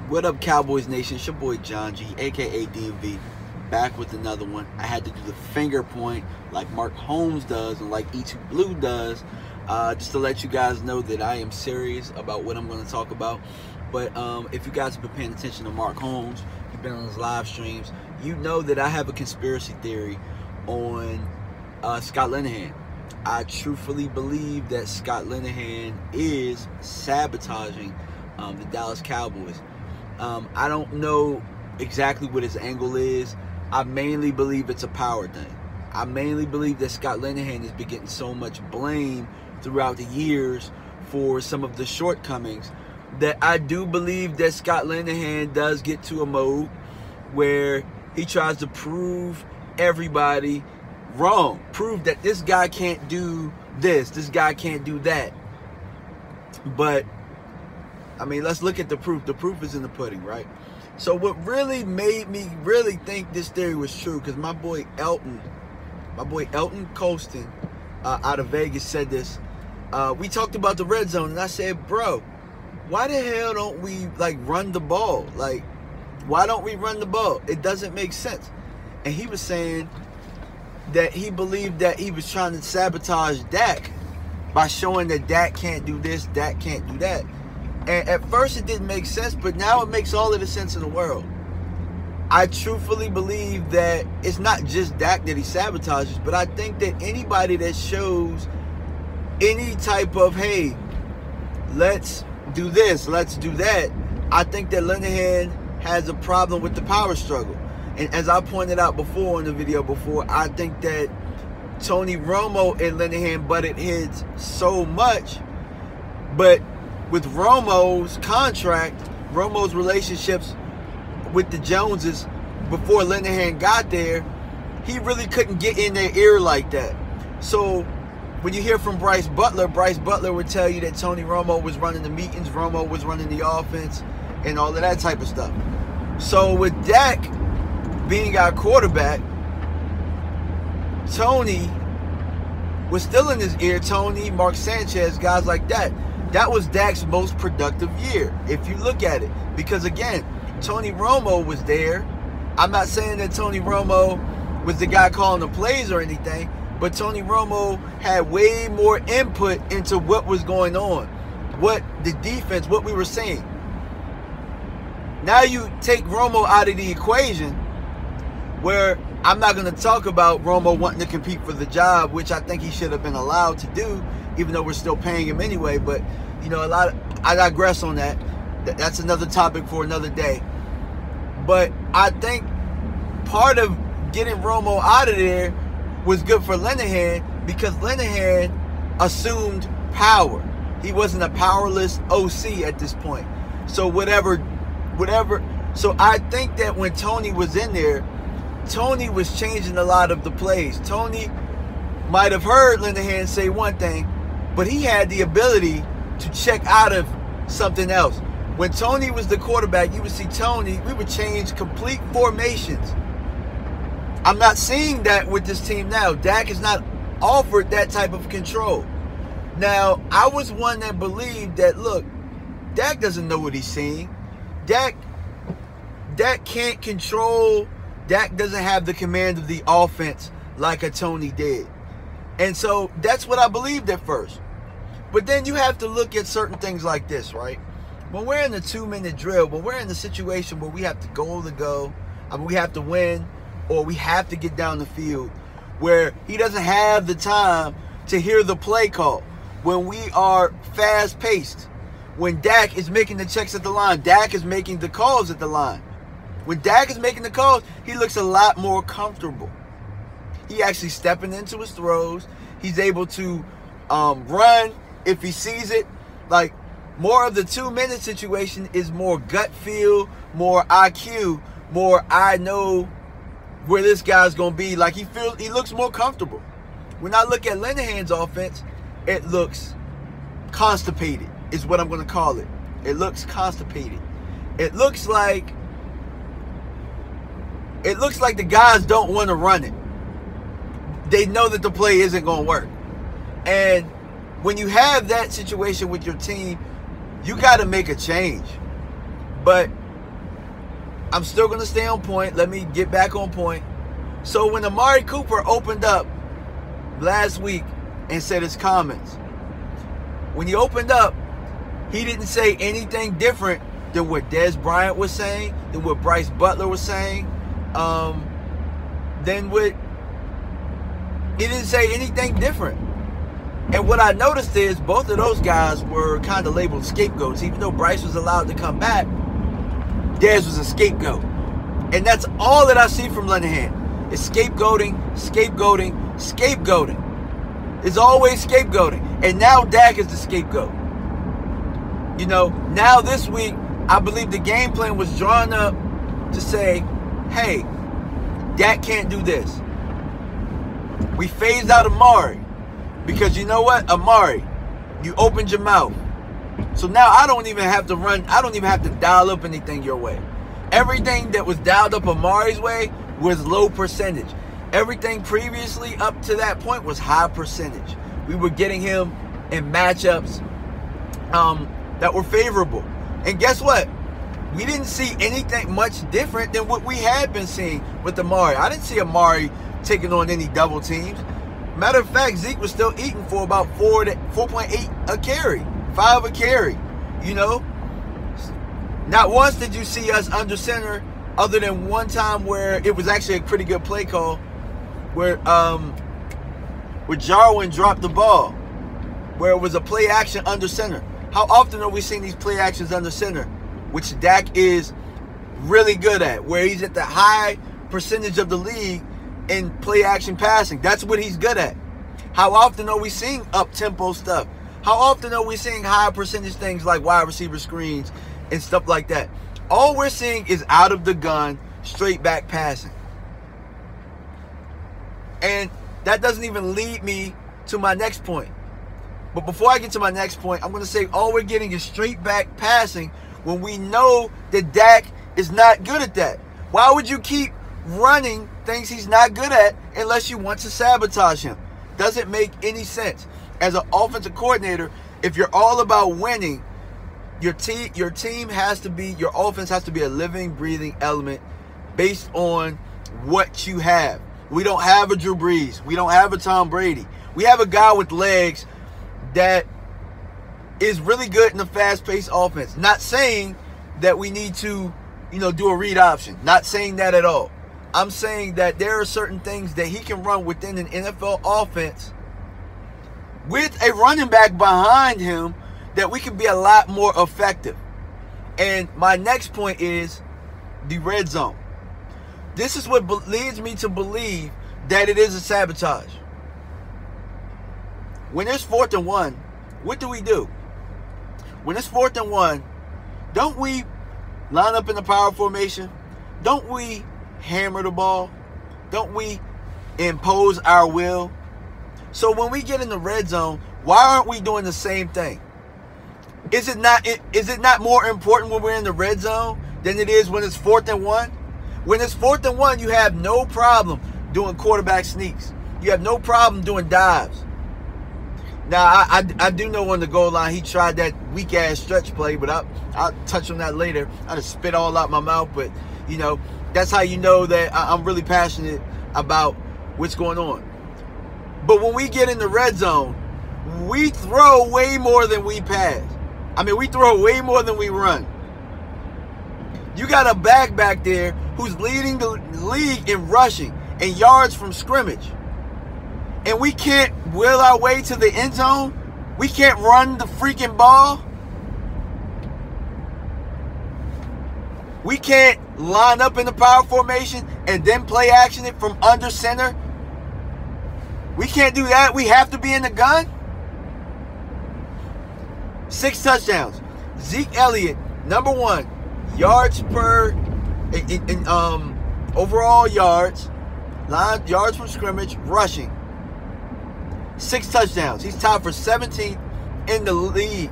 What up, Cowboys Nation? It's your boy John G, aka DMV, back with another one. I had to do the finger point like Mark Holmes does and like E2 Blue does, just to let you guys know that I am serious about what I'm going to talk about. But if you guys have been paying attention to Mark Holmes, you've been on his live streams, you know that I have a conspiracy theory on Scott Linehan. I truthfully believe that Scott Linehan is sabotaging the Dallas Cowboys. I don't know exactly what his angle is. I mainly believe it's a power thing. I mainly believe that Scott Linehan has been getting so much blame throughout the years for some of the shortcomings that I do believe that Scott Linehan does get to a mode where he tries to prove everybody wrong. Prove that this guy can't do this guy can't do that. But I mean, let's look at the proof. The proof is in the pudding, right? So what really made me really think this theory was true, because my boy Elton Colston out of Vegas said this. We talked about the red zone, and I said, bro, why the hell don't we like run the ball? Like, why don't we run the ball? It doesn't make sense. And he was saying that he believed that he was trying to sabotage Dak by showing that Dak can't do this, Dak can't do that. And at first it didn't make sense, but now it makes all of the sense in the world. I truthfully believe that it's not just Dak that he sabotages, but I think that anybody that shows any type of, hey, let's do this, let's do that, I think that Linehan has a problem with the power struggle. And as I pointed out before in the video before, I think that Tony Romo and Linehan butted heads so much, but with Romo's contract, Romo's relationships with the Joneses before Linehan got there, he really couldn't get in their ear like that. So when you hear from Bryce Butler would tell you that Tony Romo was running the meetings, Romo was running the offense, and all of that type of stuff. So with Dak being our quarterback, Tony was still in his ear. Tony, Mark Sanchez, guys like that. That was Dak's most productive year, if you look at it. Because again, Tony Romo was there. I'm not saying that Tony Romo was the guy calling the plays or anything, but Tony Romo had way more input into what was going on, what the defense, what we were seeing. Now you take Romo out of the equation, where I'm not going to talk about Romo wanting to compete for the job, which I think he should have been allowed to do, even though we're still paying him anyway. But, you know, I digress on that. That's another topic for another day. But I think part of getting Romo out of there was good for Linehan, because Linehan assumed power. He wasn't a powerless OC at this point. So whatever. So I think that when Tony was in there, Tony was changing a lot of the plays. Tony might have heard Linehan say one thing, but he had the ability to check out of something else. When Tony was the quarterback, you would see Tony, we would change complete formations. I'm not seeing that with this team now. Dak is not offered that type of control. Now, I was one that believed that, look, Dak doesn't know what he's seeing. Dak can't control. Dak doesn't have the command of the offense like a Tony did. And so that's what I believed at first. But then you have to look at certain things like this, right? When we're in the 2-minute drill, when we're in the situation where we have to go, I mean, we have to win, or we have to get down the field, where he doesn't have the time to hear the play call, when we are fast-paced, when Dak is making the checks at the line, Dak is making the calls at the line. When Dak is making the calls, he looks a lot more comfortable. He actually stepping into his throws. He's able to run if he sees it. Like, more of the 2-minute situation is more gut feel, more IQ, more I know where this guy's going to be. Like, he looks more comfortable. When I look at Linehan's offense, it looks constipated, is what I'm going to call it. It looks constipated. It looks like the guys don't want to run it. They know that the play isn't going to work. And when you have that situation with your team, you got to make a change. But I'm still going to stay on point. Let me get back on point. So when Amari Cooper opened up last week and said his comments, when he opened up, he didn't say anything different than what Dez Bryant was saying, than what Bryce Butler was saying, than what... He didn't say anything different. And what I noticed is both of those guys were kind of labeled scapegoats. Even though Bryce was allowed to come back, Dez was a scapegoat. And that's all that I see from Linehan. It's scapegoating, scapegoating, scapegoating. It's always scapegoating. And now Dak is the scapegoat. You know, now this week, I believe the game plan was drawn up to say, hey, Dak can't do this. We phased out Amari because you know what? Amari, you opened your mouth. So now I don't even have to run. I don't even have to dial up anything your way. Everything that was dialed up Amari's way was low percentage. Everything previously up to that point was high percentage. We were getting him in matchups that were favorable. And guess what? We didn't see anything much different than what we had been seeing with Amari. I didn't see Amari taking on any double teams. Matter of fact, Zeke was still eating for about 4.8 a carry, 5 a carry. You know, not once did you see us under center, other than one time where it was actually a pretty good play call, where Jarwin dropped the ball, where it was a play action under center. How often are we seeing these play actions under center, which Dak is really good at, where he's at the high percentage of the league in play action passing? That's what he's good at. How often are we seeing up-tempo stuff? How often are we seeing high percentage things like wide receiver screens and stuff like that? All we're seeing is out of the gun, straight back passing. And that doesn't even lead me to my next point. But before I get to my next point, I'm going to say all we're getting is straight back passing when we know that Dak is not good at that. Why would you keep running things he's not good at unless you want to sabotage him? Doesn't make any sense. As an offensive coordinator, if you're all about winning, your team has to be, your offense has to be a living, breathing element based on what you have. We don't have a Drew Brees. We don't have a Tom Brady. We have a guy with legs that is really good in a fast-paced offense. Not saying that we need to, do a read option. Not saying that at all. I'm saying that there are certain things that he can run within an NFL offense with a running back behind him that we can be a lot more effective. And my next point is the red zone. This is what leads me to believe that it is a sabotage. When there's 4th and 1, what do we do? When it's 4th and 1, don't we line up in the power formation? Don't we hammer the ball? Don't we impose our will? So when we get in the red zone, why aren't we doing the same thing? Is it not more important when we're in the red zone than it is when it's 4th and 1? When it's 4th and 1, you have no problem doing quarterback sneaks. You have no problem doing dives. Now, I do know on the goal line he tried that weak-ass stretch play, but I'll touch on that later. I just spit all out my mouth, but, that's how you know that I'm really passionate about what's going on. But when we get in the red zone, we throw way more than we pass. I mean, we throw way more than we run. You got a back there who's leading the league in rushing and yards from scrimmage. And we can't will our way to the end zone? We can't run the freaking ball? We can't line up in the power formation and then play action it from under center? We can't do that. We have to be in the gun? 6 touchdowns. Zeke Elliott, number 1, yards per overall yards, yards from scrimmage, rushing. 6 touchdowns. He's tied for 17th in the league.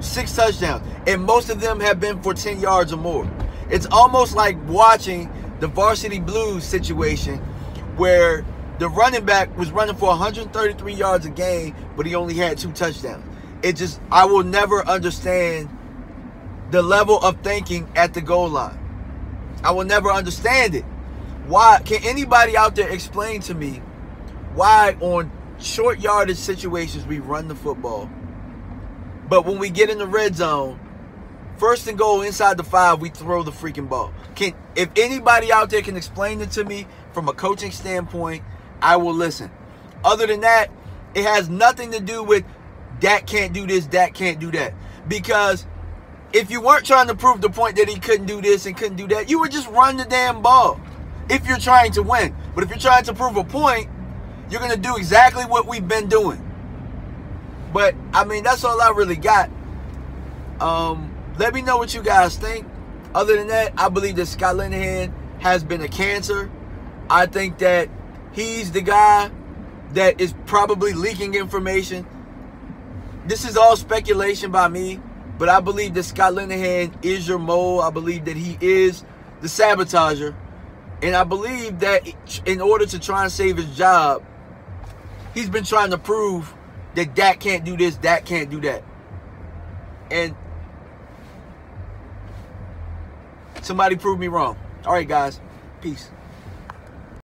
6 touchdowns. And most of them have been for 10 yards or more. It's almost like watching the Varsity Blues situation where the running back was running for 133 yards a game, but he only had 2 touchdowns. I will never understand the level of thinking at the goal line. I will never understand it. Why? Can anybody out there explain to me why on short yardage situations we run the football, but when we get in the red zone, first and goal inside the 5, we throw the freaking ball? If anybody out there can explain it to me from a coaching standpoint, I will listen. Other than that, it has nothing to do with Dak can't do this, Dak can't do that. Because if you weren't trying to prove the point that he couldn't do this and couldn't do that, you would just run the damn ball if you're trying to win. But if you're trying to prove a point, you're going to do exactly what we've been doing. But, I mean, that's all I really got. Let me know what you guys think. Other than that, I believe that Scott Linehan has been a cancer. I think that he's the guy that is probably leaking information. This is all speculation by me, but I believe that Scott Linehan is your mole. I believe that he is the sabotager. And I believe that in order to try and save his job, he's been trying to prove that Dak can't do this, Dak can't do that. And somebody prove me wrong. All right, guys. Peace.